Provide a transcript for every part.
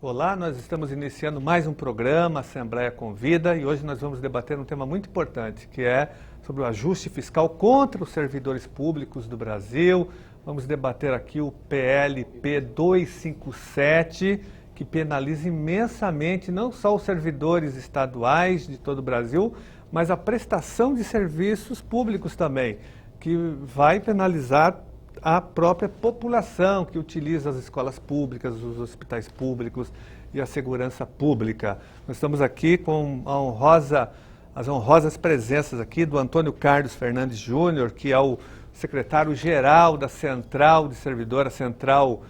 Olá, nós estamos iniciando mais um programa, Assembleia Convida, e hoje nós vamos debater um tema muito importante, que é sobre o ajuste fiscal contra os servidores públicos do Brasil. Vamos debater aqui o PLP 257, que penaliza imensamente não só os servidores estaduais de todo o Brasil, mas a prestação de serviços públicos também, que vai penalizar a própria população que utiliza as escolas públicas, os hospitais públicos e a segurança pública. Nós estamos aqui com as honrosas presenças aqui do Antônio Carlos Fernandes Júnior, que é o secretário-geral da Central de Servidor, a Central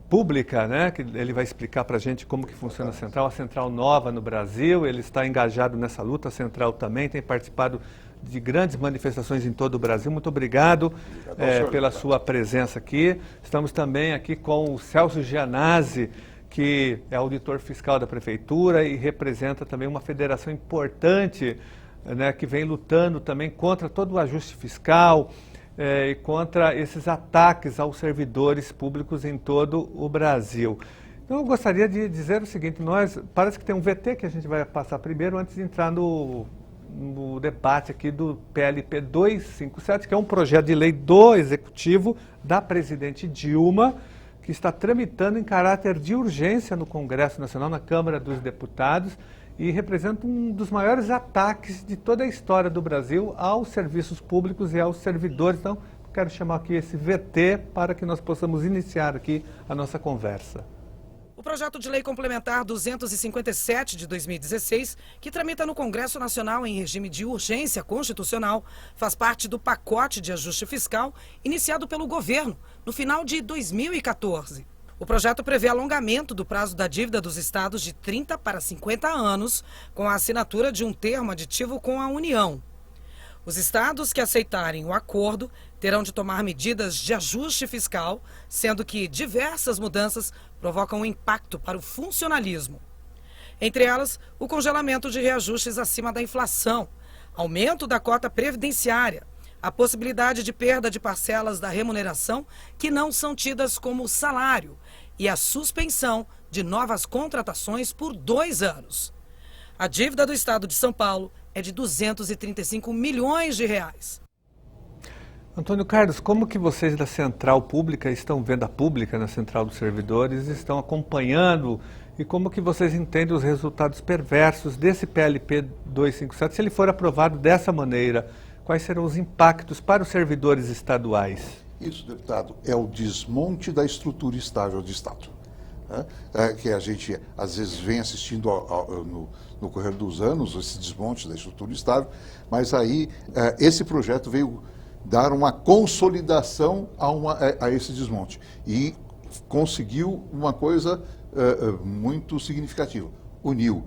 Pública, né? Que ele vai explicar para a gente como que funciona a central nova no Brasil. Ele está engajado nessa luta, a Central também tem participado de grandes manifestações em todo o Brasil. Muito obrigado pela sua presença aqui. Estamos também aqui com o Celso Gianazzi, que é auditor fiscal da Prefeitura e representa também uma federação importante, né, que vem lutando também contra todo o ajuste fiscal e contra esses ataques aos servidores públicos em todo o Brasil. Então, eu gostaria de dizer o seguinte: parece que tem um VT que a gente vai passar primeiro, antes de entrar no debate aqui do PLP 257, que é um projeto de lei do Executivo da presidente Dilma, que está tramitando em caráter de urgência no Congresso Nacional, na Câmara dos Deputados, e representa um dos maiores ataques de toda a história do Brasil aos serviços públicos e aos servidores. Então, quero chamar aqui esse VT para que nós possamos iniciar aqui a nossa conversa. O projeto de lei complementar 257 de 2016, que tramita no Congresso Nacional em regime de urgência constitucional, faz parte do pacote de ajuste fiscal iniciado pelo governo no final de 2014. O projeto prevê alongamento do prazo da dívida dos estados de 30 para 50 anos, com a assinatura de um termo aditivo com a União. Os estados que aceitarem o acordo terão de tomar medidas de ajuste fiscal, sendo que diversas mudanças provocam impacto para o funcionalismo. Entre elas, o congelamento de reajustes acima da inflação, aumento da cota previdenciária, a possibilidade de perda de parcelas da remuneração que não são tidas como salário e a suspensão de novas contratações por 2 anos. A dívida do estado de São Paulo é de 235 milhões de reais. Antônio Carlos, como que vocês da Central Pública estão vendo a pública na Central dos Servidores, estão acompanhando, e como que vocês entendem os resultados perversos desse PLP 257, se ele for aprovado dessa maneira, quais serão os impactos para os servidores estaduais? Isso, deputado, é o desmonte da estrutura estável do Estado, né? Que a gente às vezes vem assistindo no correr dos anos, esse desmonte da estrutura estável, mas aí esse projeto veio dar uma consolidação a esse desmonte e conseguiu uma coisa muito significativa: uniu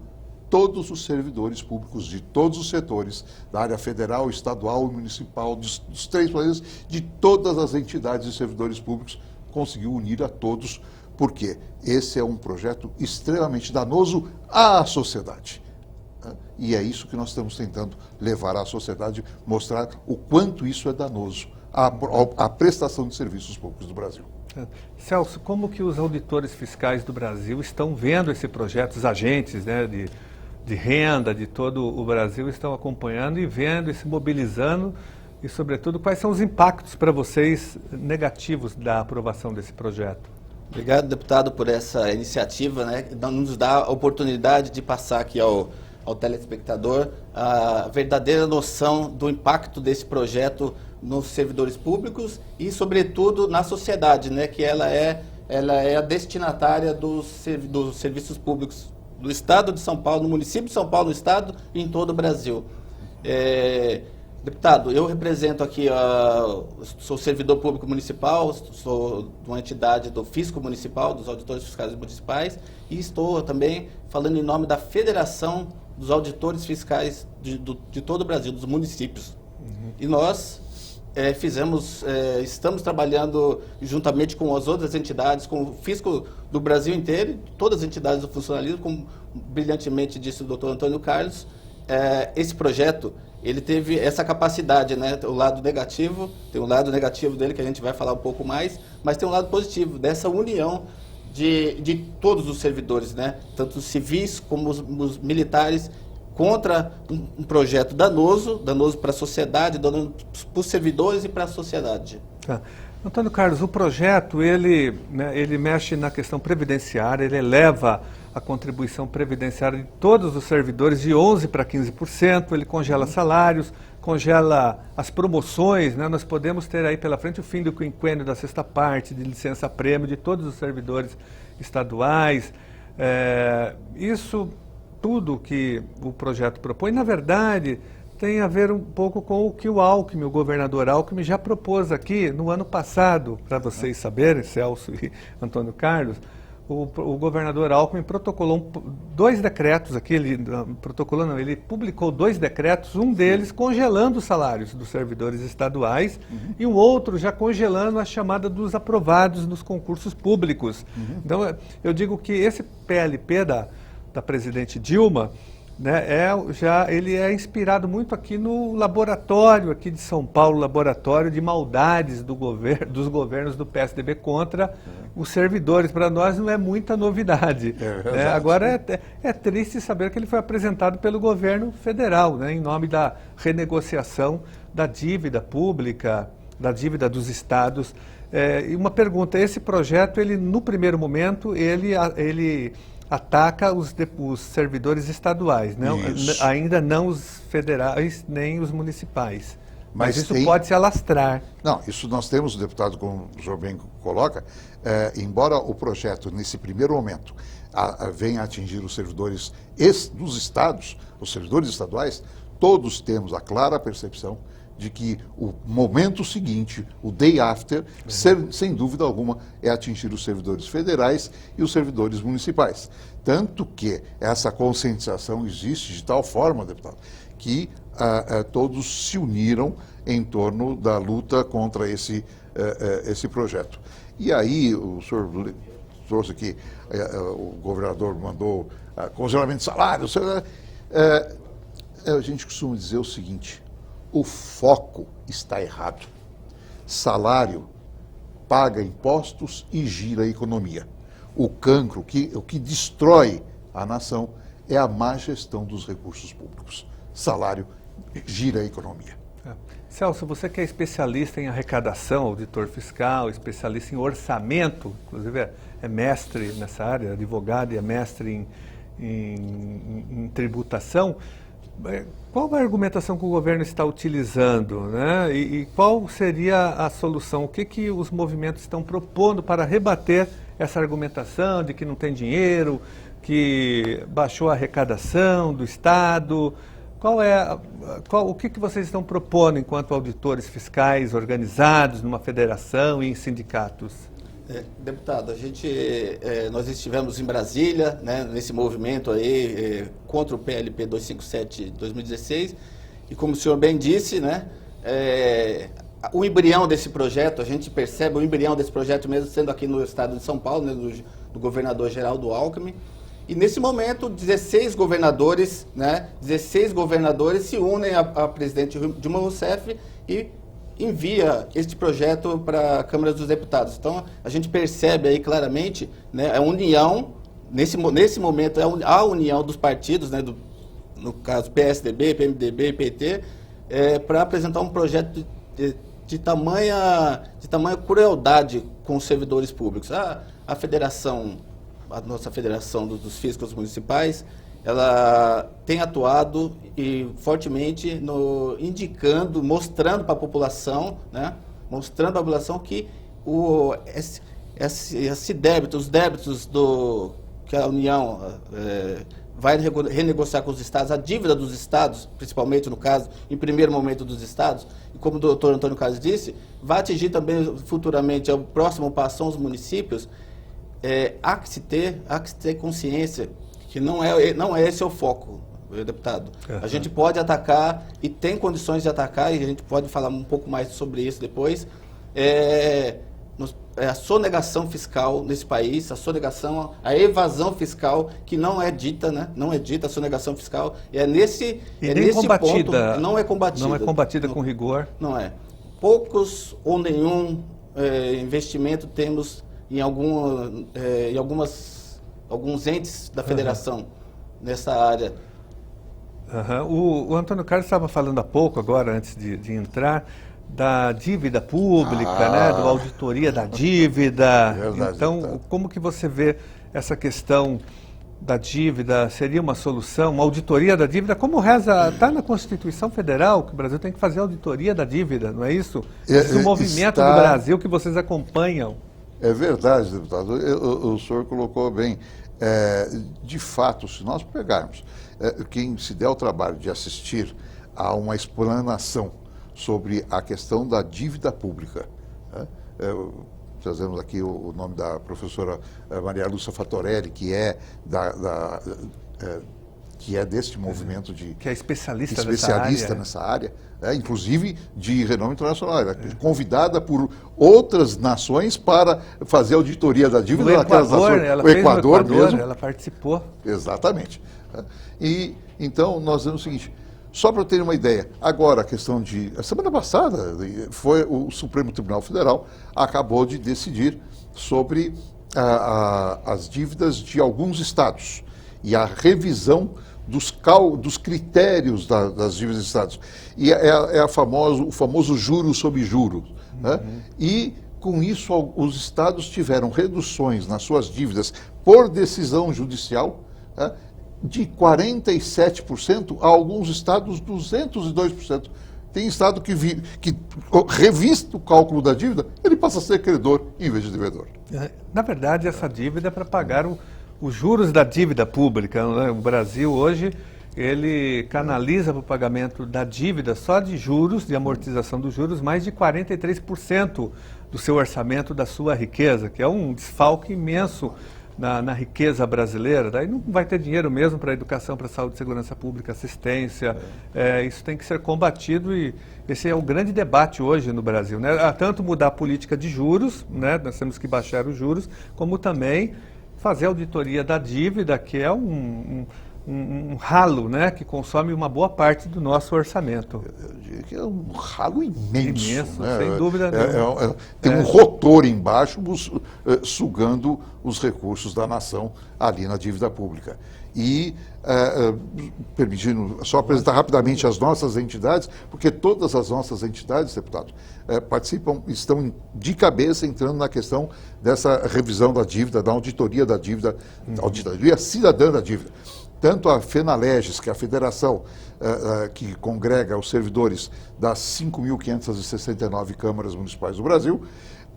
todos os servidores públicos de todos os setores, da área federal, estadual e municipal, dos 3 países, de todas as entidades de servidores públicos, conseguiu unir a todos, porque esse é um projeto extremamente danoso à sociedade. E é isso que nós estamos tentando levar à sociedade, mostrar o quanto isso é danoso à prestação de serviços públicos do Brasil. Celso, como que os auditores fiscais do Brasil estão vendo esse projeto, os agentes, né, de renda de todo o Brasil estão acompanhando e vendo e se mobilizando, e sobretudo quais são os impactos para vocês negativos da aprovação desse projeto? Obrigado, deputado, por essa iniciativa, né, que nos dá a oportunidade de passar aqui ao telespectador a verdadeira noção do impacto desse projeto nos servidores públicos e, sobretudo, na sociedade, né, que ela é a destinatária dos serviços públicos do Estado de São Paulo, no município de São Paulo, no Estado e em todo o Brasil. Deputado, eu represento aqui, sou servidor público municipal, sou de uma entidade do Fisco Municipal, dos auditores fiscais municipais, e estou também falando em nome da Federação dos Auditores Fiscais de todo o Brasil, dos municípios. Uhum. E nós estamos trabalhando juntamente com as outras entidades, com o Fisco do Brasil inteiro, todas as entidades do funcionalismo, como brilhantemente disse o doutor Antônio Carlos. Esse projeto, ele teve essa capacidade, né? O lado negativo, tem um lado negativo dele que a gente vai falar um pouco mais, mas tem um lado positivo, dessa união de todos os servidores, né? Tanto os civis como os militares, contra um projeto danoso para a sociedade, danoso para os servidores e para a sociedade. Tá. Antônio Carlos, o projeto, ele mexe na questão previdenciária, ele eleva a contribuição previdenciária de todos os servidores de 11% para 15%, ele congela salários, congela as promoções, né? Nós podemos ter aí pela frente o fim do quinquênio da sexta parte, de licença-prêmio de todos os servidores estaduais. Isso tudo que o projeto propõe, na verdade, tem a ver um pouco com o que o Alckmin, o governador Alckmin, já propôs aqui no ano passado, para vocês saberem, Celso e Antônio Carlos. O governador Alckmin protocolou dois decretos aqui, ele publicou 2 decretos, um deles congelando os salários dos servidores estaduais e o outro já congelando a chamada dos aprovados nos concursos públicos. Então, eu digo que esse PLP da presidente Dilma, né, ele é inspirado muito aqui no laboratório aqui de São Paulo, laboratório de maldades dos governos do PSDB contra os servidores. Para nós não é muita novidade. Né? Agora é triste saber que ele foi apresentado pelo governo federal, né, em nome da renegociação da dívida pública, da dívida dos estados. E uma pergunta, esse projeto, ele no primeiro momento, ele ataca os servidores estaduais, né? Ainda não os federais nem os municipais. Mas isso pode se alastrar. Não, isso nós temos, deputado, como o senhor bem coloca, embora o projeto, nesse primeiro momento, venha atingir os servidores dos estados, os servidores estaduais, todos temos a clara percepção de que o momento seguinte, o day after, sem dúvida alguma, é atingir os servidores federais e os servidores municipais. Tanto que essa conscientização existe de tal forma, deputado, que todos se uniram em torno da luta contra esse projeto. E aí, o senhor trouxe aqui, o governador mandou congelamento de salários. A gente costuma dizer o seguinte: o foco está errado. Salário paga impostos e gira a economia. O cancro, o que destrói a nação, é a má gestão dos recursos públicos. Salário gira a economia. Celso, você que é especialista em arrecadação, auditor fiscal, especialista em orçamento, inclusive é mestre nessa área, advogado e é mestre em tributação. Qual a argumentação que o governo está utilizando, né? E qual seria a solução? O que os movimentos estão propondo para rebater essa argumentação de que não tem dinheiro, que baixou a arrecadação do Estado? O que vocês estão propondo enquanto auditores fiscais organizados numa federação e em sindicatos? Deputado, nós estivemos em Brasília, né, nesse movimento aí contra o PLP 257 de 2016, e como o senhor bem disse, né, o embrião desse projeto, a gente percebe o embrião desse projeto mesmo sendo aqui no estado de São Paulo, né, do governador Geraldo Alckmin, e nesse momento 16 governadores se unem a presidente Dilma Rousseff e envia este projeto para a Câmara dos Deputados. Então, a gente percebe aí claramente, né, a união, nesse momento, a união dos partidos, né, no caso PSDB, PMDB e PT, para apresentar um projeto de tamanha crueldade com os servidores públicos. A nossa federação dos físicos municipais, ela tem atuado fortemente indicando, mostrando para a população, né, que os débitos que a União vai renegociar com os estados, a dívida dos estados, principalmente no caso, em primeiro momento dos estados, e como o doutor Antônio Carlos disse, vai atingir também futuramente, o próximo passo são os municípios. Há que se ter consciência que não é esse o foco, deputado. A gente pode atacar e tem condições de atacar, e a gente pode falar um pouco mais sobre isso depois. A sonegação fiscal nesse país, a evasão fiscal que não é dita, né? Não é dita a sonegação fiscal. Nesse ponto, não é combatida. Não é combatida com rigor. Não é. Poucos ou nenhum investimento temos em alguns entes da federação nessa área. O Antônio Carlos estava falando há pouco, agora, antes de entrar, da dívida pública, né, da auditoria da dívida. Verdade, então, como que você vê essa questão da dívida? Seria uma solução, uma auditoria da dívida? Como reza, está na Constituição Federal que o Brasil tem que fazer auditoria da dívida, não é isso? Esse movimento do Brasil que vocês acompanham. É verdade, deputado. O senhor colocou bem. De fato, se nós pegarmos quem se der o trabalho de assistir a uma explanação sobre a questão da dívida pública, trazemos aqui o nome da professora Maria Lúcia Fattorelli, que é deste movimento que é especialista nessa área, inclusive de renome internacional. Ela é convidada por outras nações para fazer auditoria da dívida naquelas nações. Ela fez no Equador mesmo. Ela participou. Exatamente. E então nós vemos o seguinte. Só para ter uma ideia, agora a questão a semana passada, foi o Supremo Tribunal Federal acabou de decidir sobre as dívidas de alguns estados e a revisão dos critérios das dívidas dos estados. E o famoso juro sobre juros. Né? E, com isso, os estados tiveram reduções nas suas dívidas por decisão judicial, de 47%, a alguns estados 202%. Tem estado que revista o cálculo da dívida, ele passa a ser credor em vez de devedor. Na verdade, essa dívida é para pagar os juros da dívida pública, né? O Brasil hoje, ele canaliza para o pagamento da dívida só de juros, de amortização dos juros, mais de 43% do seu orçamento, da sua riqueza, que é um desfalque imenso na riqueza brasileira. Daí não vai ter dinheiro mesmo para educação, para saúde, segurança pública, assistência. Isso tem que ser combatido e esse é o grande debate hoje no Brasil, né? Tanto mudar a política de juros, né? Nós temos que baixar os juros, como também fazer a auditoria da dívida, que é um ralo, né, que consome uma boa parte do nosso orçamento. Eu diria que é um ralo imenso, né? Sem dúvida nenhuma. Tem um rotor embaixo sugando os recursos da nação ali na dívida pública. E, permitindo só apresentar rapidamente as nossas entidades, porque todas as nossas entidades, deputado, estão de cabeça entrando na questão dessa revisão da dívida, da auditoria da dívida, auditoria cidadã da dívida. Tanto a FENALEGES, que é a federação que congrega os servidores das 5.569 câmaras municipais do Brasil,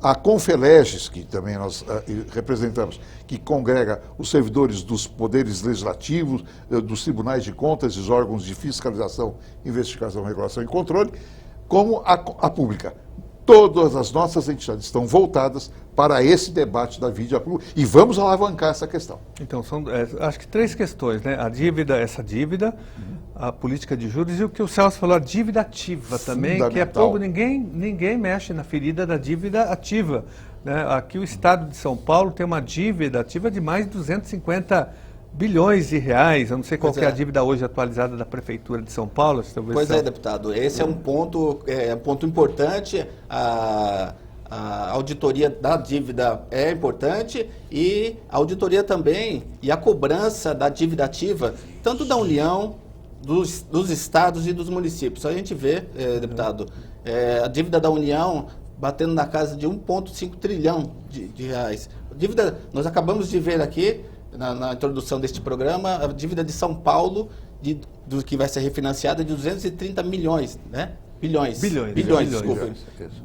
a CONFELEGES, que também nós representamos, que congrega os servidores dos poderes legislativos, dos tribunais de contas e dos órgãos de fiscalização, investigação, regulação e controle, como a pública. Todas as nossas entidades estão voltadas para esse debate da dívida pública e vamos alavancar essa questão. Então, são acho que 3 questões, né? A dívida, a política de juros e o que o Celso falou, a dívida ativa também, que é pouco, ninguém mexe na ferida da dívida ativa, né? Aqui o Estado de São Paulo tem uma dívida ativa de mais de 250 bilhões de reais. Eu não sei qual que é a dívida hoje atualizada da Prefeitura de São Paulo. Pois é, deputado. Esse é um ponto importante. A auditoria da dívida é importante e a auditoria também e a cobrança da dívida ativa, tanto da União, dos estados e dos municípios. A gente vê, deputado, a dívida da União batendo na casa de 1,5 trilhão de reais. Dívida, nós acabamos de ver aqui, na introdução deste programa, a dívida de São Paulo, do que vai ser refinanciada, de 230 milhões, né? Bilhões, desculpa.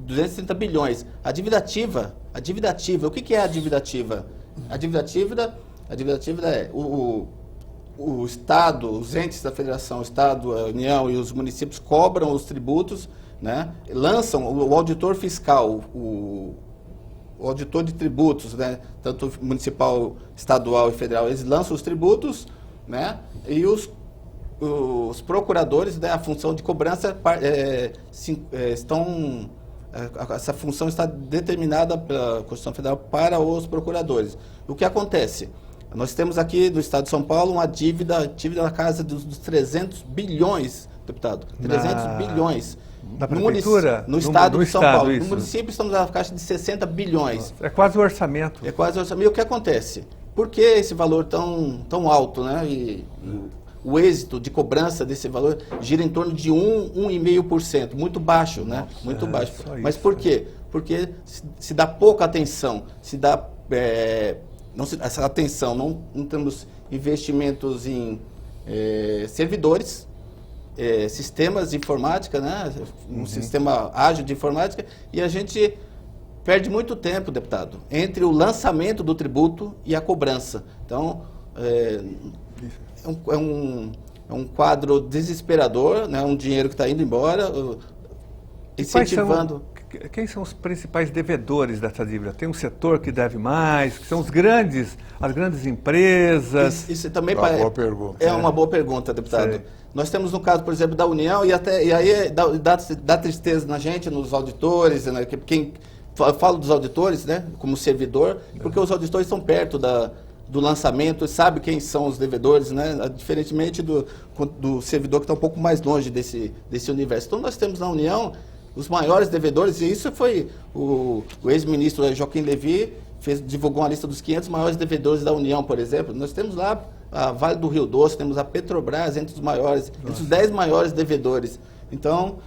230 bilhões. A dívida ativa, o que é a dívida ativa? A dívida ativa é o Estado, os entes da Federação, o Estado, a União e os municípios cobram os tributos, né? Lançam o auditor fiscal, o auditor de tributos, né, tanto municipal, estadual e federal, eles lançam os tributos, né, e os procuradores, né, a função de cobrança essa função está determinada pela Constituição Federal para os procuradores. O que acontece? Nós temos aqui do Estado de São Paulo uma dívida na casa dos 300 bilhões, deputado, 300 bilhões. Na prefeitura? No estado de São Paulo. Isso. No município estamos na faixa de 60 bilhões. É quase o orçamento. É quase o orçamento. E o que acontece? Por que esse valor tão alto, né? E o êxito de cobrança desse valor gira em torno de 1,5%. Muito baixo, né? Muito baixo. Mas por quê? Porque se dá pouca atenção, essa atenção, não temos investimentos em servidores, sistemas de informática, né? Um sistema ágil de informática, e a gente perde muito tempo, deputado, entre o lançamento do tributo e a cobrança. Então, é um quadro desesperador, né? Um dinheiro que está indo embora, incentivando... Quem são os principais devedores dessa dívida? Tem um setor que deve mais, que são as grandes empresas? Isso também uma boa pergunta. É uma boa pergunta, deputado. Sei. Nós temos no caso, por exemplo, da União, e aí dá tristeza na gente, nos auditores, né? Eu falo dos auditores, né, como servidor, porque os auditores estão perto do lançamento, sabe quem são os devedores, né, diferentemente do servidor que está um pouco mais longe desse universo. Então nós temos na União os maiores devedores, e isso foi o ex-ministro Joaquim Levy divulgou uma lista dos 500 maiores devedores da União, por exemplo. Nós temos lá a Vale do Rio Doce, temos a Petrobras entre os maiores, entre os 10 maiores devedores. Então,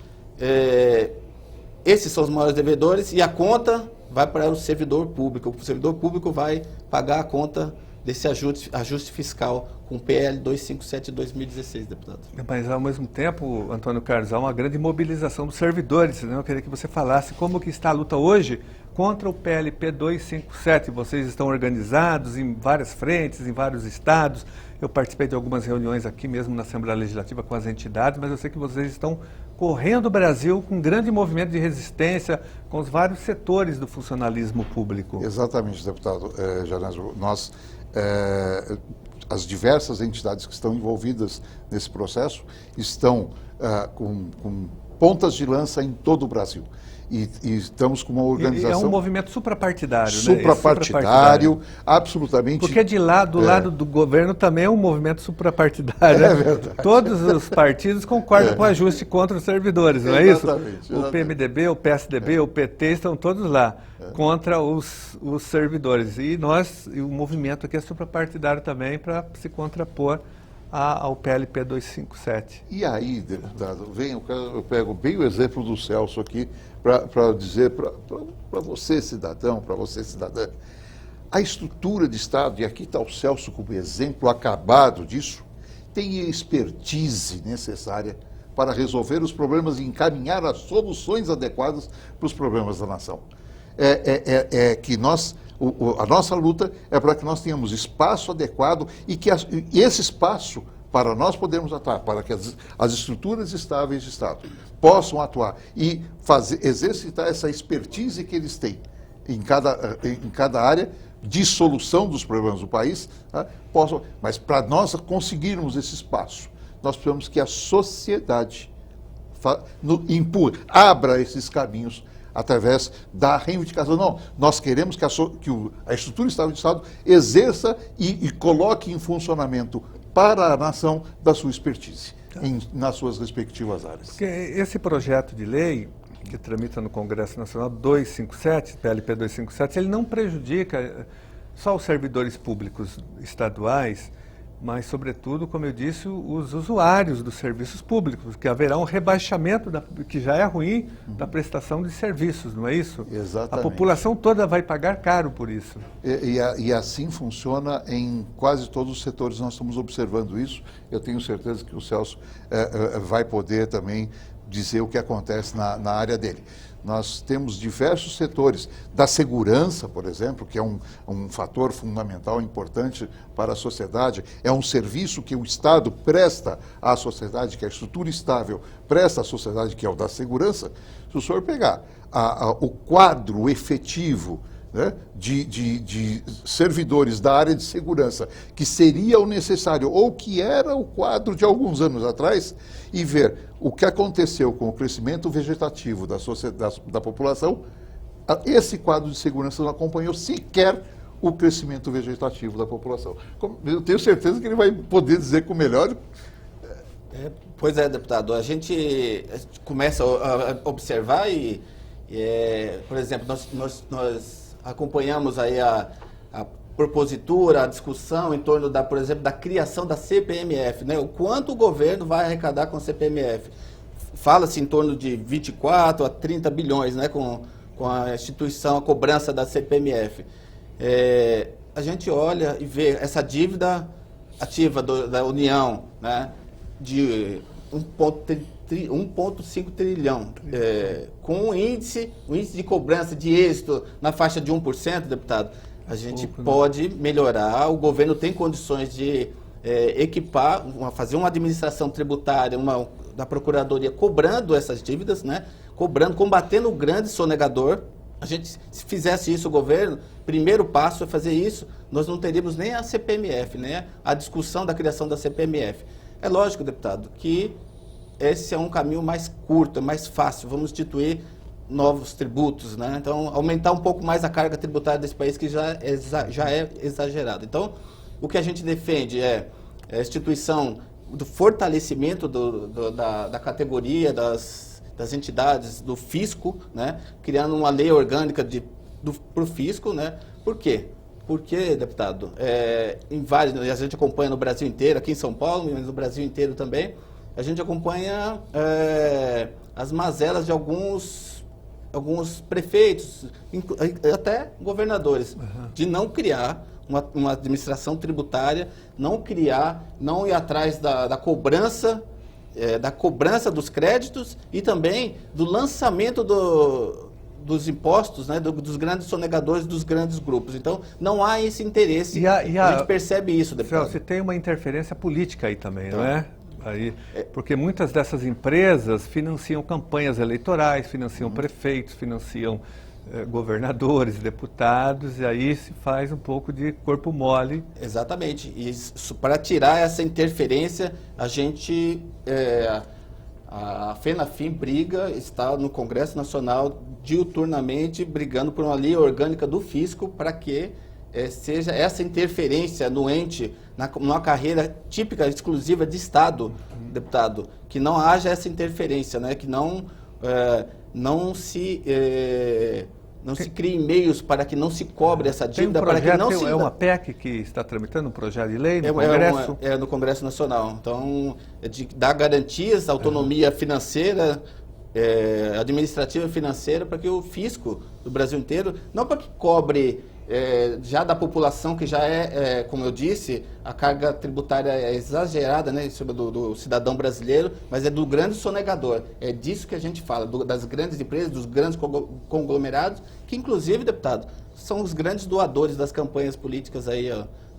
esses são os maiores devedores e a conta vai para o servidor público. O servidor público vai pagar a conta desse ajuste fiscal com o PL 257 de 2016, deputado. Mas, ao mesmo tempo, Antônio Carlos, há uma grande mobilização dos servidores. Né? Eu queria que você falasse como que está a luta hoje contra o PLP 257. Vocês estão organizados em várias frentes, em vários estados. Eu participei de algumas reuniões aqui mesmo na Assembleia Legislativa com as entidades, mas eu sei que vocês estão correndo o Brasil com um grande movimento de resistência com os vários setores do funcionalismo público. Exatamente, deputado Janésio. As diversas entidades que estão envolvidas nesse processo estão com pontas de lança em todo o Brasil. E estamos com uma organização... E é um movimento suprapartidário, né? Suprapartidário, absolutamente... Porque do lado do governo também é um movimento suprapartidário. É verdade. Todos os partidos concordam com o ajuste contra os servidores, não é isso? Exatamente. O PMDB, o PSDB, o PT estão todos lá contra os servidores. E o movimento aqui é suprapartidário também para se contrapor ao PLP 257. E aí, deputado, eu pego bem o exemplo do Celso aqui para dizer para você, cidadão, para você, cidadã, a estrutura de Estado, e aqui está o Celso como exemplo acabado disso, tem expertise necessária para resolver os problemas e encaminhar as soluções adequadas para os problemas da nação. Que a nossa luta é para que nós tenhamos espaço adequado e que esse espaço, para nós podermos atuar, para que as estruturas estáveis de Estado possam atuar e exercitar essa expertise que eles têm em cada área de solução dos problemas do país, tá? Mas para nós conseguirmos esse espaço, nós precisamos que a sociedade abra esses caminhos através da reivindicação. Não, nós queremos que a estrutura estável de Estado exerça e coloque em funcionamento para a nação da sua expertise, nas suas respectivas áreas. Porque esse projeto de lei que tramita no Congresso Nacional 257, PLP 257, ele não prejudica só os servidores públicos estaduais, mas, sobretudo, como eu disse, os usuários dos serviços públicos, que haverá um rebaixamento, que já é ruim, da prestação de serviços, não é isso? Exatamente. A população toda vai pagar caro por isso. E assim funciona em quase todos os setores, nós estamos observando isso. Eu tenho certeza que o Celso vai poder também dizer o que acontece na área dele. Nós temos diversos setores da segurança, por exemplo, que é um fator fundamental, importante para a sociedade. É um serviço que o Estado presta à sociedade, que a estrutura estável presta à sociedade, que é o da segurança. Se o senhor pegar o quadro efetivo, né, de servidores da área de segurança, que seria o necessário, ou que era o quadro de alguns anos atrás, e ver o que aconteceu com o crescimento vegetativo da população, esse quadro de segurança não acompanhou sequer o crescimento vegetativo da população. Eu tenho certeza que ele vai poder dizer com melhor Pois é, deputado, a gente começa a observar por exemplo, nós acompanhamos aí a propositura, a discussão em torno por exemplo, da criação da CPMF, né? O quanto o governo vai arrecadar com a CPMF. Fala-se em torno de 24 a 30 bilhões, né, com a instituição, a cobrança da CPMF. A gente olha e vê essa dívida ativa da União, né, de 1,5 trilhão, com um índice de cobrança de êxito na faixa de 1%, deputado. A gente pode melhorar, o governo tem condições de equipar, fazer uma administração tributária, da Procuradoria cobrando essas dívidas, né? Combatendo o grande sonegador. A gente, se fizesse isso o governo, primeiro passo é fazer isso, nós não teríamos nem a CPMF, né? A discussão da criação da CPMF. É lógico, deputado, que esse é um caminho mais curto, é mais fácil, vamos instituir novos tributos, né? Então, aumentar um pouco mais a carga tributária desse país que já é exagerado. Então, o que a gente defende é a instituição do fortalecimento da categoria das entidades do fisco, né? Criando uma lei orgânica para o fisco, né? Por quê? Porque, deputado, a gente acompanha no Brasil inteiro, aqui em São Paulo, mas no Brasil inteiro também, a gente acompanha as mazelas de alguns prefeitos, até governadores, de não criar uma administração tributária, não ir atrás da cobrança, dos créditos e também do lançamento dos impostos, né, dos grandes sonegadores, dos grandes grupos. Então, não há esse interesse, a gente percebe isso, deputado. Você tem uma interferência política aí também, não é? Porque muitas dessas empresas financiam campanhas eleitorais, financiam prefeitos, financiam governadores, deputados, e aí se faz um pouco de corpo mole. Exatamente. E para tirar essa interferência, a gente, a FENAFIM está no Congresso Nacional diuturnamente brigando por uma lei orgânica do fisco para que seja essa interferência no ente, numa carreira típica, exclusiva de Estado, deputado, que não haja essa interferência, né? Que não se criem meios para que não se cobre essa dívida, para que não se... É uma PEC que está tramitando, um projeto de lei no Congresso? No Congresso Nacional. Então, dar garantias, autonomia financeira, administrativa e financeira, para que o fisco do Brasil inteiro, não para que cobre já da população, que já como eu disse, a carga tributária é exagerada, né, sobre do cidadão brasileiro, mas é do grande sonegador. É disso que a gente fala, das grandes empresas, dos grandes conglomerados, que inclusive, deputado, são os grandes doadores das campanhas políticas aí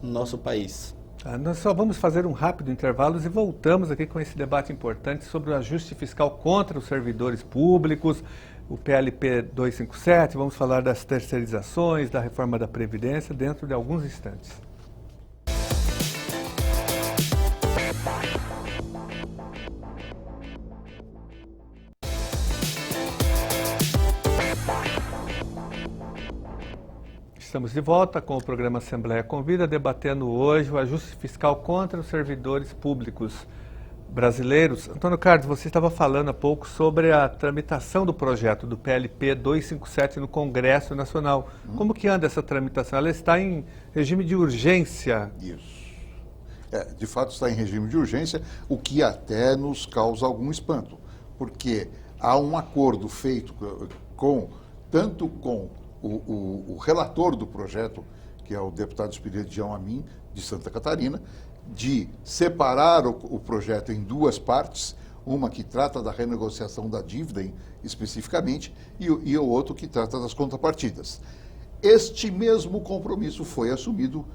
no nosso país. Nós só vamos fazer um rápido intervalo e voltamos aqui com esse debate importante sobre o ajuste fiscal contra os servidores públicos, o PLP 257, vamos falar das terceirizações, da reforma da Previdência, dentro de alguns instantes. Estamos de volta com o programa Assembleia Convida, debatendo hoje o ajuste fiscal contra os servidores públicos brasileiros. Antônio Carlos, você estava falando há pouco sobre a tramitação do projeto do PLP 257 no Congresso Nacional. Como que anda essa tramitação? Ela está em regime de urgência? Isso. De fato está em regime de urgência, o que até nos causa algum espanto, porque há um acordo feito tanto com o relator do projeto, que é o deputado Espiridião Amin, de Santa Catarina, de separar o projeto em duas partes, uma que trata da renegociação da dívida especificamente e o outro que trata das contrapartidas. Este mesmo compromisso foi assumido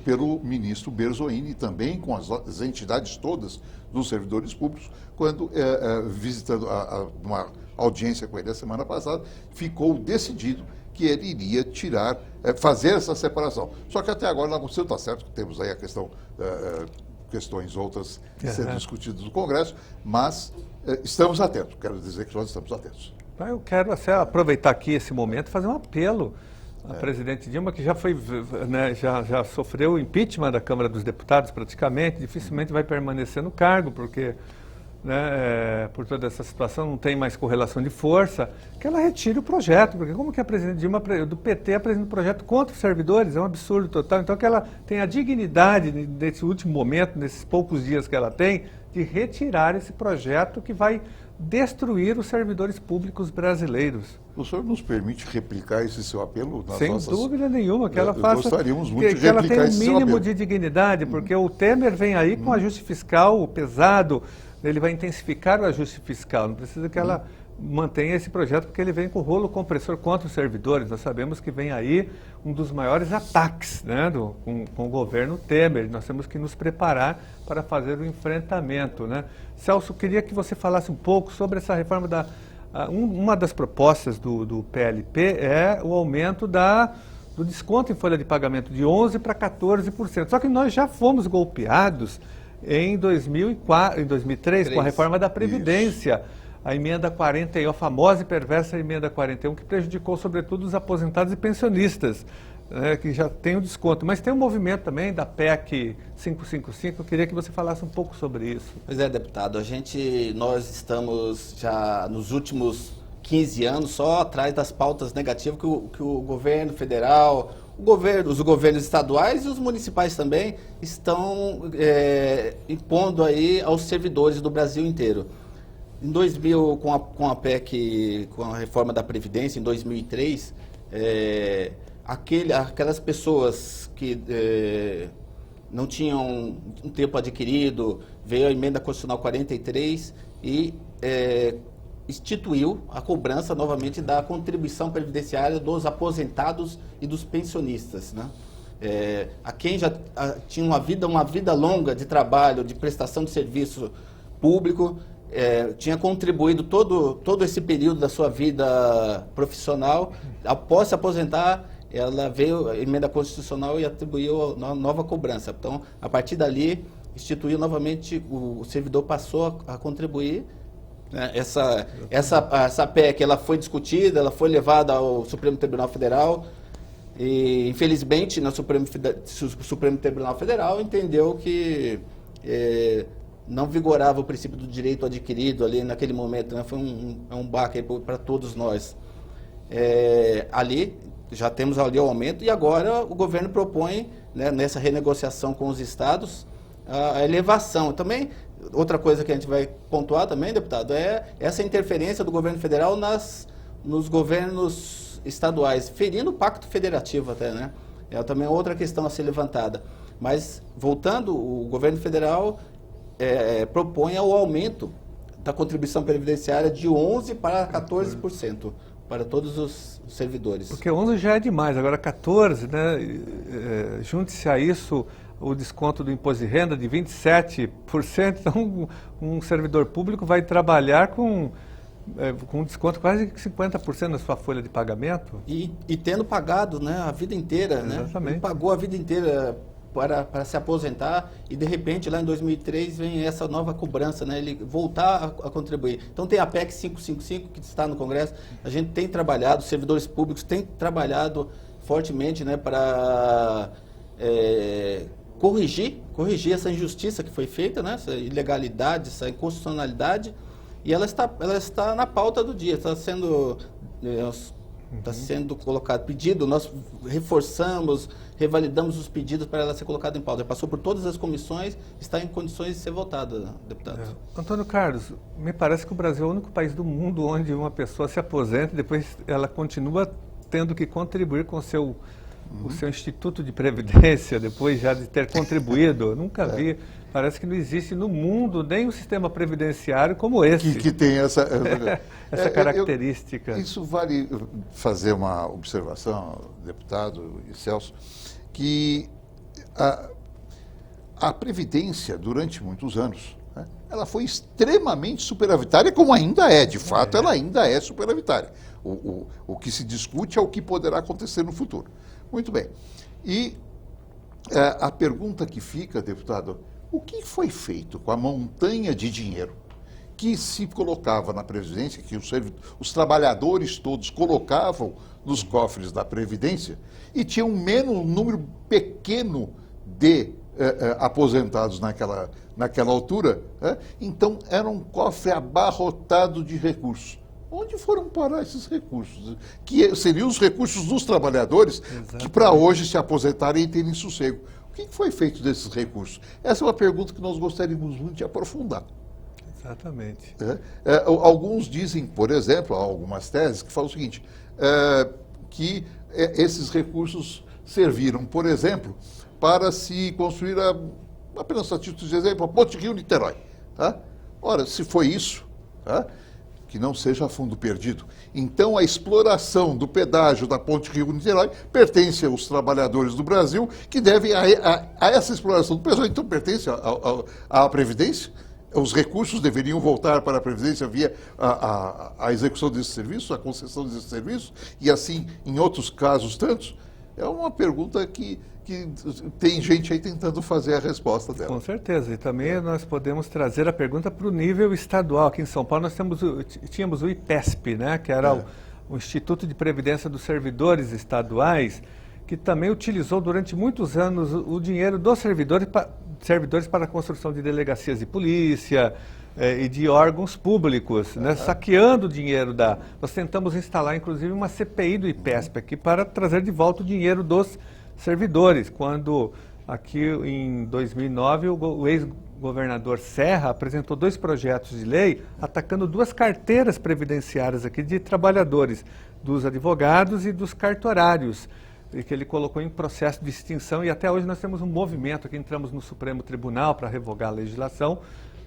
pelo ministro Berzoini, também com as entidades todas dos servidores públicos, quando, visitando uma audiência com ele a semana passada, ficou decidido que ele iria fazer essa separação. Só que até agora não aconteceu, está certo que temos aí a questões outras sendo discutidas no Congresso, mas estamos atentos, quero dizer que nós estamos atentos. Eu quero aproveitar aqui esse momento e fazer um apelo à presidente Dilma, que já foi, né, já sofreu o impeachment da Câmara dos Deputados praticamente, dificilmente vai permanecer no cargo, porque né, por toda essa situação, não tem mais correlação de força, que ela retire o projeto, porque como que a presidente Dilma do PT apresenta um projeto contra os servidores? É um absurdo total. Então que ela tem a dignidade, nesse último momento, nesses poucos dias que ela tem, de retirar esse projeto que vai destruir os servidores públicos brasileiros. O senhor nos permite replicar esse seu apelo? Sem dúvida nenhuma, que ela faça, gostaríamos muito de que ela tenha replicar um esse seu mínimo apelo. de dignidade, porque o Temer vem aí com ajuste fiscal pesado, ele vai intensificar o ajuste fiscal, não precisa que ela mantenha esse projeto, porque ele vem com o rolo compressor contra os servidores. Nós sabemos que vem aí um dos maiores ataques, né, com o governo Temer. Nós temos que nos preparar para fazer o enfrentamento, né? Celso, queria que você falasse um pouco sobre essa reforma uma das propostas do PLP é o aumento do desconto em folha de pagamento de 11% para 14%. Só que nós já fomos golpeados em 2003 com a reforma da Previdência. Isso. A emenda 41, a famosa e perversa emenda 41, que prejudicou sobretudo os aposentados e pensionistas, que já tem o desconto. Mas tem um movimento também da PEC 555, eu queria que você falasse um pouco sobre isso. Pois é, deputado, nós estamos já nos últimos 15 anos só atrás das pautas negativas que o governo federal, os governos estaduais e os municipais também estão impondo aí aos servidores do Brasil inteiro. Em 2000, com a PEC, com a reforma da Previdência, em 2003, aquelas pessoas que não tinham um tempo adquirido, veio a emenda constitucional 43 e instituiu a cobrança novamente da contribuição previdenciária dos aposentados e dos pensionistas, né? A quem já tinha uma vida longa de trabalho, de prestação de serviço público, tinha contribuído todo esse período da sua vida profissional, após se aposentar, ela veio a emenda constitucional e atribuiu a nova cobrança. Então, a partir dali, instituiu novamente, o servidor passou a contribuir. Né? Essa PEC ela foi discutida, ela foi levada ao Supremo Tribunal Federal e, infelizmente, no Supremo Tribunal Federal entendeu que não vigorava o princípio do direito adquirido ali naquele momento, né? Foi um baque para todos nós. Ali já temos ali o aumento e agora o governo propõe, né, nessa renegociação com os estados, a elevação. Também, outra coisa que a gente vai pontuar também, deputado, é essa interferência do governo federal nos governos estaduais, ferindo o pacto federativo até, né? É também outra questão a ser levantada. Mas, voltando, o governo federal propõe o aumento da contribuição previdenciária de 11% para 14% para todos os servidores. Porque 11 já é demais, agora 14%, né? Junte-se a isso o desconto do imposto de renda de 27%, então um servidor público vai trabalhar com um desconto quase 50% na sua folha de pagamento. E tendo pagado, né, a vida inteira, exatamente, né? Ele pagou a vida inteira para se aposentar e, de repente, lá em 2003, vem essa nova cobrança, né? Ele voltar a contribuir. Então, tem a PEC 555, que está no Congresso. A gente tem trabalhado, os servidores públicos têm trabalhado fortemente, né, para corrigir essa injustiça que foi feita, né? Essa ilegalidade, essa inconstitucionalidade. E ela está na pauta do dia, está sendo colocado pedido, nós reforçamos, revalidamos os pedidos para ela ser colocada em pauta. Passou por todas as comissões, está em condições de ser votada, deputado. Antônio Carlos, me parece que o Brasil é o único país do mundo onde uma pessoa se aposenta e depois ela continua tendo que contribuir com o seu instituto de previdência, depois já de ter contribuído. Eu nunca vi. Parece que não existe no mundo nem um sistema previdenciário como esse. Que tem essa característica. Isso vale fazer uma observação, deputado e Celso, que a Previdência, durante muitos anos, né, ela foi extremamente superavitária, como ainda é. De fato, ela ainda é superavitária. O que se discute é o que poderá acontecer no futuro. Muito bem. E a pergunta que fica, deputado, o que foi feito com a montanha de dinheiro que se colocava na Previdência, que os trabalhadores todos colocavam nos cofres da Previdência e tinha um número pequeno de aposentados naquela altura, então era um cofre abarrotado de recursos. Onde foram parar esses recursos? Que seriam os recursos dos trabalhadores que para hoje se aposentarem e terem sossego. O que foi feito desses recursos? Essa é uma pergunta que nós gostaríamos muito de aprofundar. Exatamente. Alguns dizem, por exemplo, há algumas teses que falam o seguinte, que esses recursos serviram, por exemplo, para se construir, apenas a título de exemplo, a Ponte Rio-Niterói. Tá? Ora, se foi isso, tá? Que não seja fundo perdido. Então, a exploração do pedágio da Ponte Rio-Niterói pertence aos trabalhadores do Brasil, que devem a essa exploração do pedágio, então pertence à Previdência. Os recursos deveriam voltar para a Previdência via a execução desse serviço, a concessão desse serviço, e assim, em outros casos tantos. É uma pergunta que tem gente aí tentando fazer a resposta dela. Com certeza, e também nós podemos trazer a pergunta para o nível estadual. Aqui em São Paulo nós tínhamos o IPESP, né, que era o Instituto de Previdência dos Servidores Estaduais, que também utilizou durante muitos anos o dinheiro dos servidores para a construção de delegacias de polícia e de órgãos públicos, né, saqueando o dinheiro Nós tentamos instalar, inclusive, uma CPI do IPESP aqui para trazer de volta o dinheiro dos servidores, quando aqui em 2009 o ex-governador Serra apresentou 2 projetos de lei atacando 2 carteiras previdenciárias aqui de trabalhadores, dos advogados e dos cartorários, e que ele colocou em processo de extinção, e até hoje nós temos um movimento aqui, entramos no Supremo Tribunal para revogar a legislação,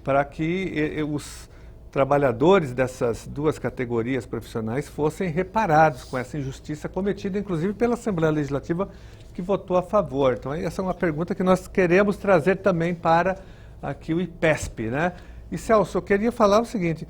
para que os trabalhadores dessas 2 categorias profissionais fossem reparados com essa injustiça cometida, inclusive pela Assembleia Legislativa, que votou a favor. Então, essa é uma pergunta que nós queremos trazer também para aqui o IPESP, né? E, Celso, eu queria falar o seguinte,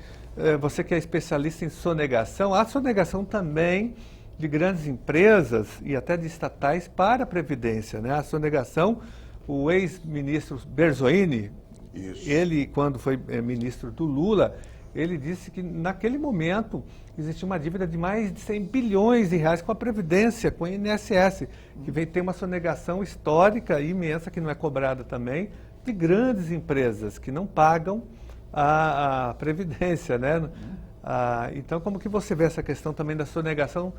você que é especialista em sonegação, há sonegação também de grandes empresas e até de estatais para a Previdência, né? A sonegação, o ex-ministro Berzoini, ele, quando foi ministro do Lula, ele disse que naquele momento existia uma dívida de mais de 100 bilhões de reais com a Previdência, com o INSS, que vem ter uma sonegação histórica e imensa, que não é cobrada também, de grandes empresas que não pagam a Previdência, né? Então, como que você vê essa questão também da sonegação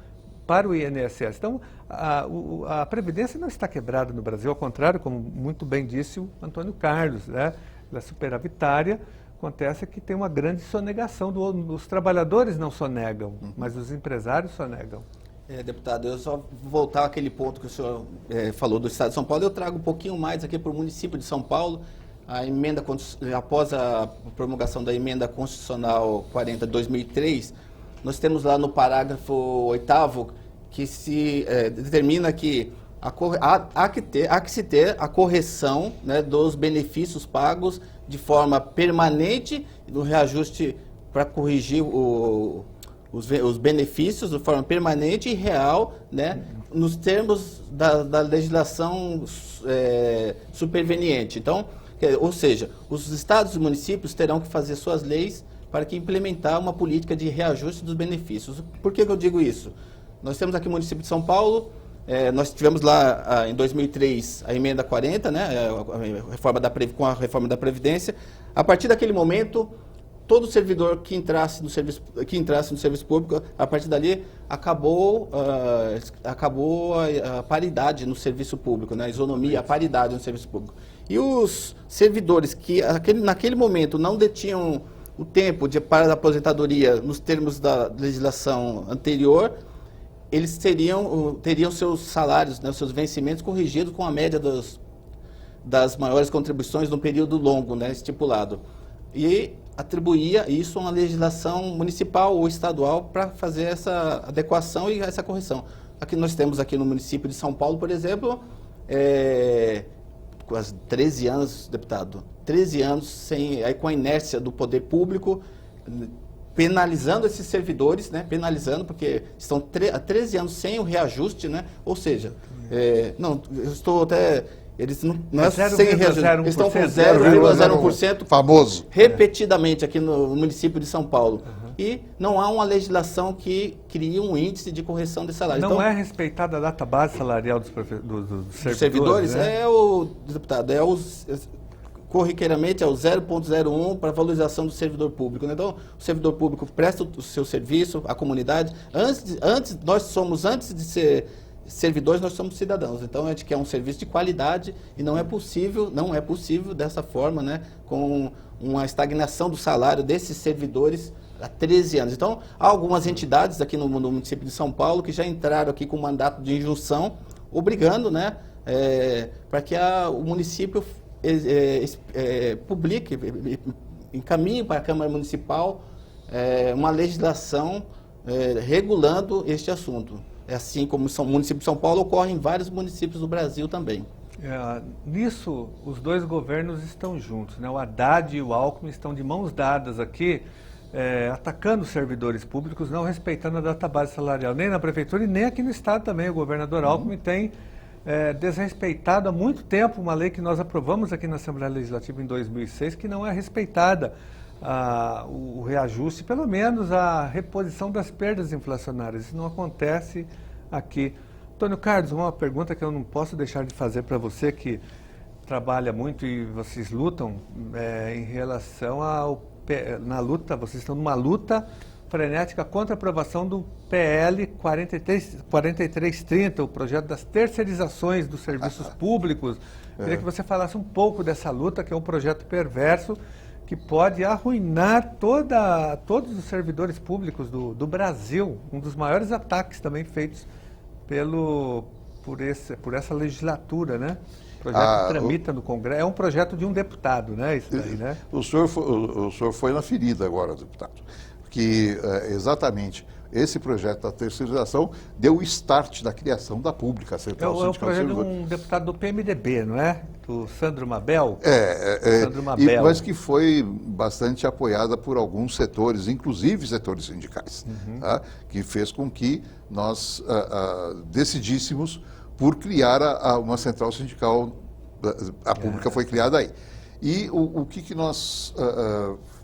para o INSS? Então, a Previdência não está quebrada no Brasil, ao contrário, como muito bem disse o Antônio Carlos, né? Ela é superavitária. Acontece que tem uma grande sonegação, os trabalhadores não sonegam, mas os empresários sonegam. Deputado, eu só vou voltar àquele ponto que o senhor falou do Estado de São Paulo. Eu trago um pouquinho mais aqui para o município de São Paulo. Após a promulgação da Emenda Constitucional 40 de 2003, nós temos lá no parágrafo 8º que se determina que há que se ter a correção, né, dos benefícios pagos de forma permanente, no reajuste para corrigir os benefícios de forma permanente e real, né, nos termos da legislação superveniente. Então, ou seja, os estados e municípios terão que fazer suas leis para que implementar uma política de reajuste dos benefícios. Por que eu digo isso? Nós temos aqui o município de São Paulo, nós tivemos lá em 2003 a emenda 40, né, com a reforma da Previdência. A partir daquele momento, todo servidor que entrasse no serviço público, a partir dali acabou a paridade no serviço público, né, a isonomia, a paridade no serviço público. E os servidores que naquele momento não detinham o tempo para a aposentadoria nos termos da legislação anterior, eles teriam seus salários, né, seus vencimentos corrigidos com a média das maiores contribuições num período longo, né, estipulado. E atribuía isso a uma legislação municipal ou estadual para fazer essa adequação e essa correção. Aqui nós temos aqui no município de São Paulo, por exemplo, quase 13 anos, deputado, 13 anos com a inércia do poder público, penalizando esses servidores, né? Penalizando, porque estão há 13 anos sem o reajuste, né? Ou seja, eu estou até... Eles não é sem reajuste, eles estão com 0,01% famoso repetidamente aqui no município de São Paulo. e não há uma legislação que crie um índice de correção de salário. Não então, é respeitada a data base salarial dos servidores? servidores, Né? Deputado, corriqueiramente é o 0,01 para valorização do servidor público. Né? Então, o servidor público presta o seu serviço à comunidade. Antes de ser servidores, nós somos cidadãos. Então, a gente quer um serviço de qualidade e não é possível dessa forma, né? Com uma estagnação do salário desses servidores há 13 anos. Então, há algumas entidades aqui no município de São Paulo que já entraram aqui com mandato de injunção, obrigando, né, para que o município publique, encaminhe para a Câmara Municipal uma legislação regulando este assunto. Assim como o município de São Paulo, ocorre em vários municípios do Brasil também. Nisso, os dois governos estão juntos, né? O Haddad e o Alckmin estão de mãos dadas aqui, atacando os servidores públicos, não respeitando a data base salarial, nem na prefeitura e nem aqui no estado também. O governador Alckmin tem desrespeitado há muito tempo uma lei que nós aprovamos aqui na Assembleia Legislativa em 2006, que não é respeitada o reajuste, pelo menos a reposição das perdas inflacionárias. Isso não acontece aqui. Antônio Carlos, uma pergunta que eu não posso deixar de fazer para você, que trabalha muito e vocês lutam em relação na luta, vocês estão numa luta frenética contra a aprovação do PL 4330, o projeto das terceirizações dos serviços públicos. Queria que você falasse um pouco dessa luta, que é um projeto perverso que pode arruinar todos os servidores públicos do Brasil, um dos maiores ataques também feitos por essa legislatura, né? O projeto tramita no Congresso, é um projeto de um deputado, né? Isso daí, né? O senhor foi na ferida agora, deputado, que exatamente esse projeto da terceirização deu o start da criação da pública, a Central É o Sindical projeto de Servidor. um deputado do PMDB, não é? Do Sandro Mabel? Sandro Mabel. Mas que foi bastante apoiada por alguns setores, inclusive setores sindicais, tá? Que fez com que nós decidíssemos por criar uma central sindical, a pública foi criada aí. E o que nós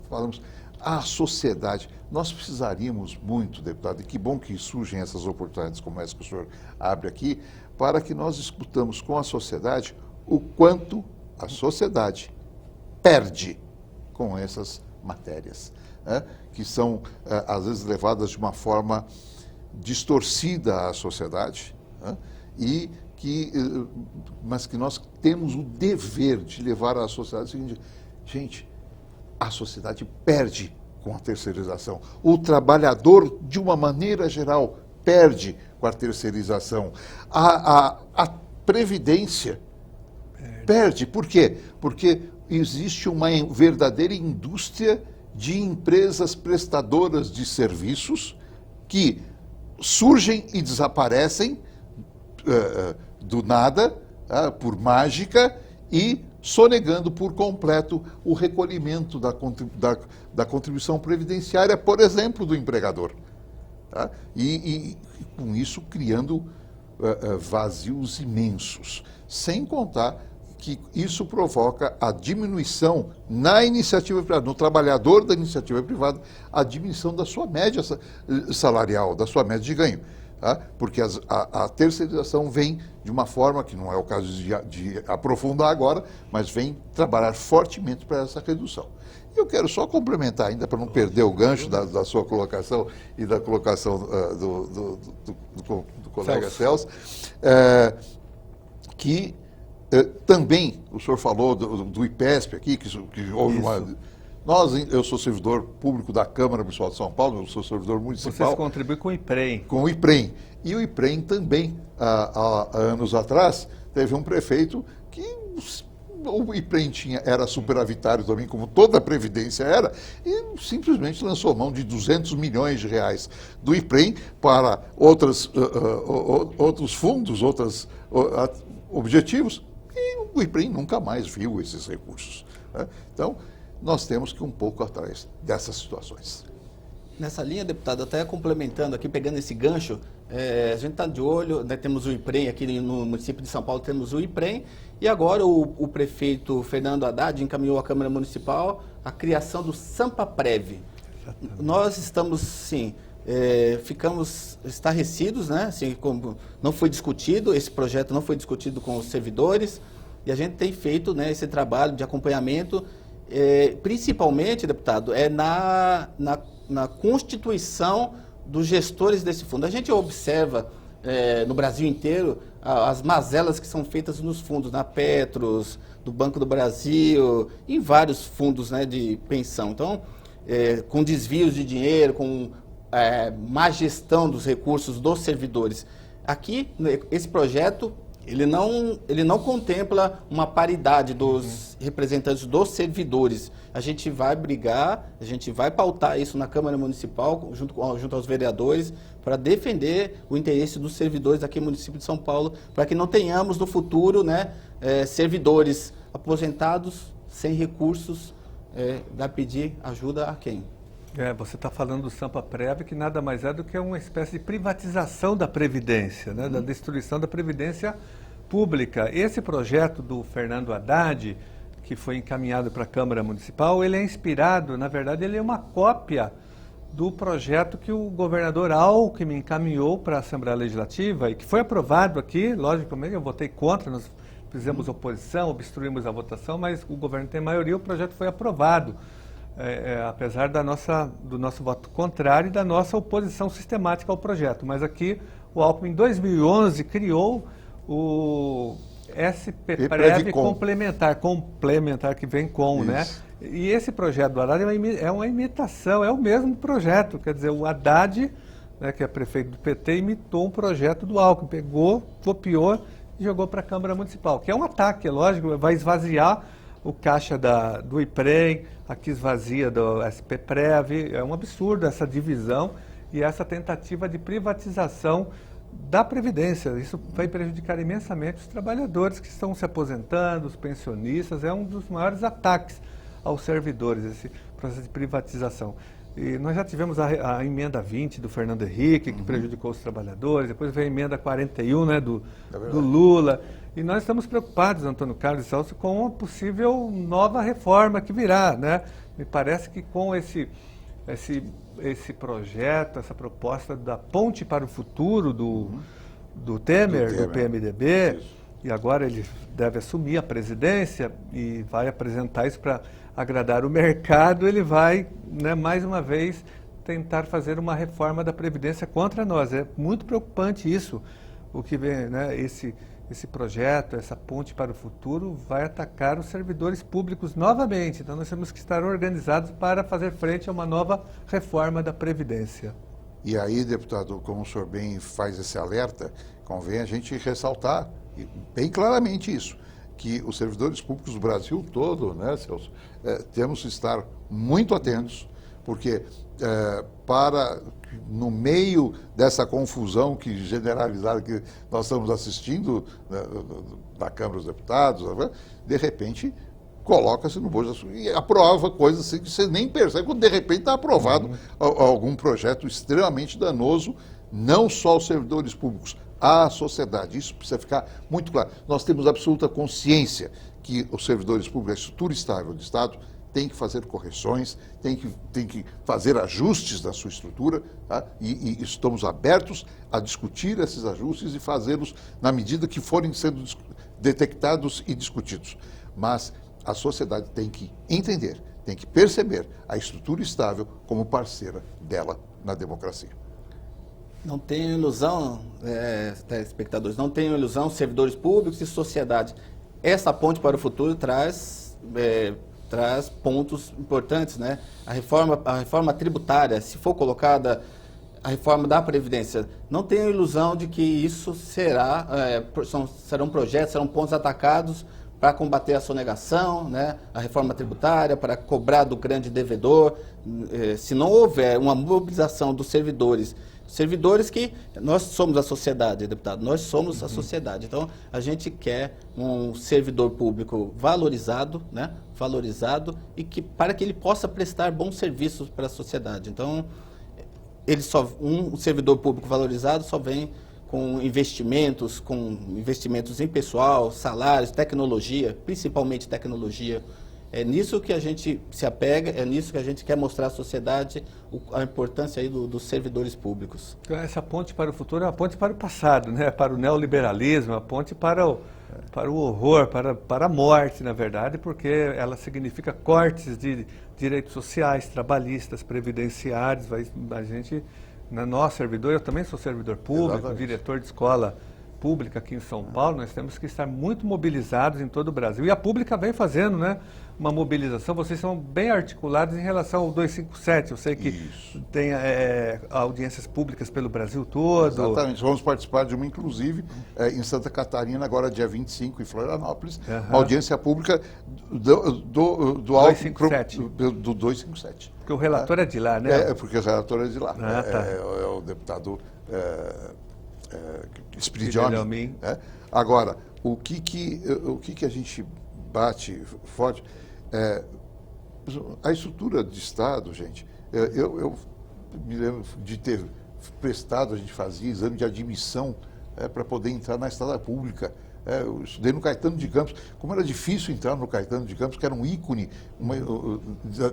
falamos? A sociedade, nós precisaríamos muito, deputado, e que bom que surgem essas oportunidades como essa que o senhor abre aqui, para que nós discutamos com a sociedade o quanto a sociedade perde com essas matérias, né? Que são, às vezes, levadas de uma forma distorcida à sociedade, né? Mas que nós temos o dever de levar à sociedade o seguinte: gente, a sociedade perde com a terceirização. O trabalhador, de uma maneira geral, perde com a terceirização. A Previdência perde. Por quê? Porque existe uma verdadeira indústria de empresas prestadoras de serviços que surgem e desaparecem do nada, por mágica, e sonegando por completo o recolhimento da contribuição previdenciária, por exemplo, do empregador. Tá? E com isso criando vazios imensos, sem contar que isso provoca a diminuição na iniciativa privada, no trabalhador da iniciativa privada, a diminuição da sua média salarial, da sua média de ganho. Tá? Porque a terceirização vem de uma forma, que não é o caso de aprofundar agora, mas vem trabalhar fortemente para essa redução. Eu quero só complementar ainda, para não perder o gancho da sua colocação e da colocação do colega Celso, que também o senhor falou do IPESP aqui, que houve uma... Eu sou servidor público da Câmara Municipal de São Paulo, eu sou servidor municipal. Vocês contribuem com o IPREM. Com o IPREM. E o IPREM também, há anos atrás, teve um prefeito que o IPREM era superavitário também, como toda a Previdência era, e simplesmente lançou mão de 200 milhões de reais do IPREM para outros fundos, outros objetivos, e o IPREM nunca mais viu esses recursos, né? Então, nós temos que ir um pouco atrás dessas situações. Nessa linha, deputado, até complementando aqui, pegando esse gancho, a gente está de olho, né, temos o IPREM aqui no município de São Paulo, temos o IPREM, e agora o prefeito Fernando Haddad encaminhou à Câmara Municipal a criação do SampaPrev. Nós estamos, sim, ficamos estarrecidos, né? Assim, como não foi discutido, esse projeto não foi discutido com os servidores, e a gente tem feito, né, esse trabalho de acompanhamento, principalmente, deputado, na constituição dos gestores desse fundo. A gente observa no Brasil inteiro as mazelas que são feitas nos fundos, na Petros, do Banco do Brasil, em vários fundos, né, de pensão. Então, com desvios de dinheiro, com má gestão dos recursos dos servidores. Aqui, esse projeto, ele não contempla uma paridade dos representantes dos servidores. A gente vai brigar, a gente vai pautar isso na Câmara Municipal, junto aos vereadores, para defender o interesse dos servidores aqui no município de São Paulo, para que não tenhamos no futuro, né, servidores aposentados sem recursos, vai pedir ajuda a quem? Você está falando do Sampaprev, que nada mais é do que uma espécie de privatização da Previdência, né, da destruição da Previdência pública. Esse projeto do Fernando Haddad, que foi encaminhado para a Câmara Municipal, ele é inspirado, na verdade, ele é uma cópia do projeto que o governador Alckmin encaminhou para a Assembleia Legislativa e que foi aprovado aqui. Logicamente, eu votei contra, nós fizemos oposição, obstruímos a votação, mas o governo tem maioria, o projeto foi aprovado. Apesar do nosso voto contrário e da nossa oposição sistemática ao projeto. Mas aqui o Alckmin, em 2011, criou o SPPrev complementar, que vem com, né? E esse projeto do Haddad é uma imitação, é o mesmo projeto. Quer dizer, o Haddad, né, que é prefeito do PT, imitou um projeto do Alckmin, pegou, copiou e jogou para a Câmara Municipal, que é um ataque, é lógico, vai esvaziar o caixa do IPREM, aqui esvazia do SPPrev. É um absurdo essa divisão e essa tentativa de privatização da Previdência. Isso vai prejudicar imensamente os trabalhadores que estão se aposentando, os pensionistas. É um dos maiores ataques aos servidores, esse processo de privatização. E nós já tivemos a emenda 20 do Fernando Henrique, que prejudicou os trabalhadores, depois veio a emenda 41, né, do Lula. E nós estamos preocupados, Antônio Carlos e Celso, com uma possível nova reforma que virá, né? Me parece que com esse projeto, essa proposta da ponte para o futuro do Temer, do PMDB, isso. E agora ele deve assumir a presidência e vai apresentar isso para agradar o mercado, ele vai, né, mais uma vez, tentar fazer uma reforma da Previdência contra nós. É muito preocupante isso, o que vem, né, esse projeto, essa ponte para o futuro, vai atacar os servidores públicos novamente. Então, nós temos que estar organizados para fazer frente a uma nova reforma da Previdência. E aí, deputado, como o senhor bem faz esse alerta, convém a gente ressaltar bem claramente isso, que os servidores públicos do Brasil todo, né, Celso, temos que estar muito atentos, porque no meio dessa confusão generalizada que nós estamos assistindo, né, na Câmara dos Deputados, de repente coloca-se no bojo e aprova coisas assim que você nem percebe, quando de repente está aprovado algum projeto extremamente danoso, não só aos servidores públicos, à sociedade. Isso precisa ficar muito claro. Nós temos absoluta consciência que os servidores públicos, a estrutura estável do Estado, tem que fazer correções, tem que fazer ajustes na sua estrutura, tá? E estamos abertos a discutir esses ajustes e fazê-los na medida que forem sendo detectados e discutidos. Mas a sociedade tem que entender, tem que perceber a estrutura estável como parceira dela na democracia. Não tenham ilusão, telespectadores, não tenham ilusão, servidores públicos e sociedade. Essa ponte para o futuro traz pontos importantes, né? A reforma tributária, se for colocada a reforma da Previdência, não tenham ilusão de que isso serão projetos, serão pontos atacados para combater a sonegação, né? A reforma tributária, para cobrar do grande devedor. Se não houver uma mobilização dos servidores que nós somos a sociedade, deputado, nós somos a sociedade. Então, a gente quer um servidor público valorizado, né? Valorizado e para que ele possa prestar bons serviços para a sociedade. Então, um servidor público valorizado só vem com investimentos em pessoal, salários, tecnologia, principalmente tecnologia. É nisso que a gente se apega, é nisso que a gente quer mostrar à sociedade a importância aí dos servidores públicos. Então, essa ponte para o futuro é uma ponte para o passado, né? Para o neoliberalismo, a ponte para o horror, para a morte, na verdade, porque ela significa cortes de direitos sociais, trabalhistas, previdenciários. A gente, nós servidor, eu também sou servidor público, Exatamente. diretor de escola pública aqui em São Paulo, nós temos que estar muito mobilizados em todo o Brasil. E a pública vem fazendo, né, uma mobilização. Vocês são bem articulados em relação ao 257. Eu sei que tem audiências públicas pelo Brasil todo. Exatamente. Vamos participar de uma, inclusive, em Santa Catarina, agora dia 25, em Florianópolis, uma audiência pública do 257. Do 257. Porque o relator é de lá, né? Porque o relator é de lá. Tá. É o deputado Spiridione. Spiridione. Agora, o que a gente bate forte a estrutura de Estado, gente. Eu me lembro de ter prestado, a gente fazia exame de admissão para poder entrar na estrada pública. Eu estudei no Caetano de Campos. Como era difícil entrar no Caetano de Campos, que era um ícone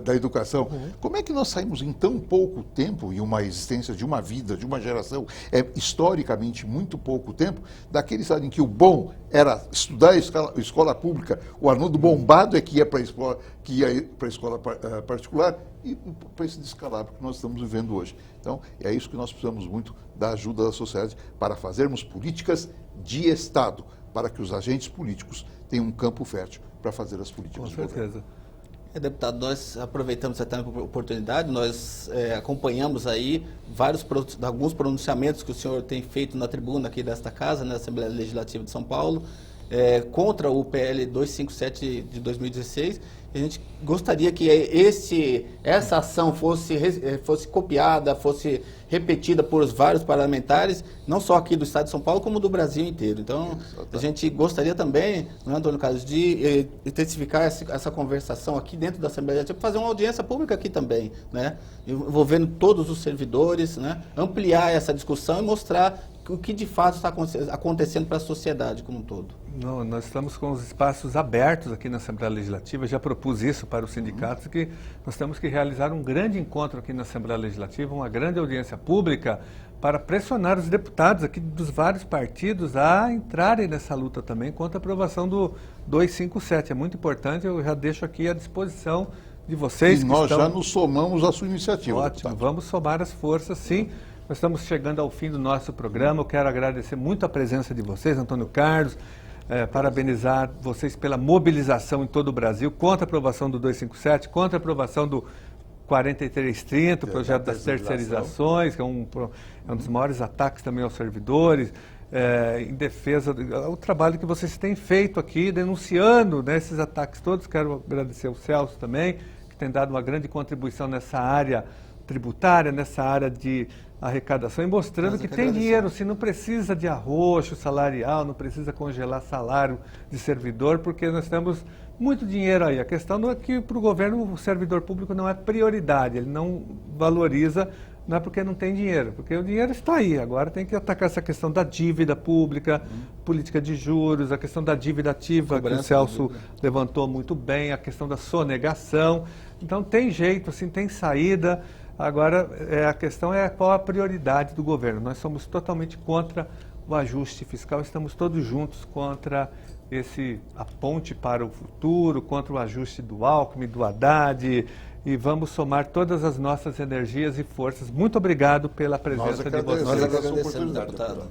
da educação. Como é que nós saímos em tão pouco tempo, e uma existência de uma vida, de uma geração, historicamente muito pouco tempo, daquele estado em que o bom era estudar a escola pública, o Arnaldo bombado é que ia para a escola particular, e para esse descalabro que nós estamos vivendo hoje. Então, é isso que nós precisamos muito da ajuda da sociedade para fazermos políticas de Estado, para que os agentes políticos tenham um campo fértil para fazer as políticas. Com certeza. Deputado, nós aproveitamos essa oportunidade, nós acompanhamos aí alguns pronunciamentos que o senhor tem feito na tribuna aqui desta casa, na Assembleia Legislativa de São Paulo, contra o PL 257 de 2016. A gente gostaria que essa ação fosse copiada, fosse repetida por vários parlamentares, não só aqui do Estado de São Paulo, como do Brasil inteiro. Então, a gente gostaria também, não é, Antônio Carlos, de intensificar essa conversação aqui dentro da Assembleia Legislativa, fazer uma audiência pública aqui também, né, envolvendo todos os servidores, né, ampliar essa discussão e mostrar o que de fato está acontecendo para a sociedade como um todo. Não, nós estamos com os espaços abertos aqui na Assembleia Legislativa, já propus isso para os sindicatos, que nós temos que realizar um grande encontro aqui na Assembleia Legislativa, uma grande audiência pública, para pressionar os deputados aqui dos vários partidos a entrarem nessa luta também contra a aprovação do 257. É muito importante, eu já deixo aqui à disposição de vocês. E nós já nos somamos à sua iniciativa. Ótimo, vamos somar as forças, sim. Nós estamos chegando ao fim do nosso programa. Eu quero agradecer muito a presença de vocês, Antônio Carlos, parabenizar vocês pela mobilização em todo o Brasil contra a aprovação do 257, contra a aprovação do 4330, o projeto das terceirizações, que é um dos maiores ataques também aos servidores, em defesa do trabalho que vocês têm feito aqui, denunciando, né, esses ataques todos. Quero agradecer ao Celso também, que tem dado uma grande contribuição nessa área tributária, nessa área de arrecadação, e mostrando que tem dinheiro, se não precisa de arroxo salarial, não precisa congelar salário de servidor, porque nós temos muito dinheiro aí. A questão não é que para o governo o servidor público não é prioridade, ele não valoriza, não é porque não tem dinheiro, porque o dinheiro está aí. Agora tem que atacar essa questão da dívida pública, política de juros, a questão da dívida ativa, que o Celso levantou muito bem, a questão da sonegação. Então tem jeito, assim, tem saída. Agora, a questão é qual a prioridade do governo. Nós somos totalmente contra o ajuste fiscal, estamos todos juntos contra a ponte para o futuro, contra o ajuste do Alckmin, do Haddad, e vamos somar todas as nossas energias e forças. Muito obrigado pela presença de vocês. Nós agradecemos a oportunidade, deputado.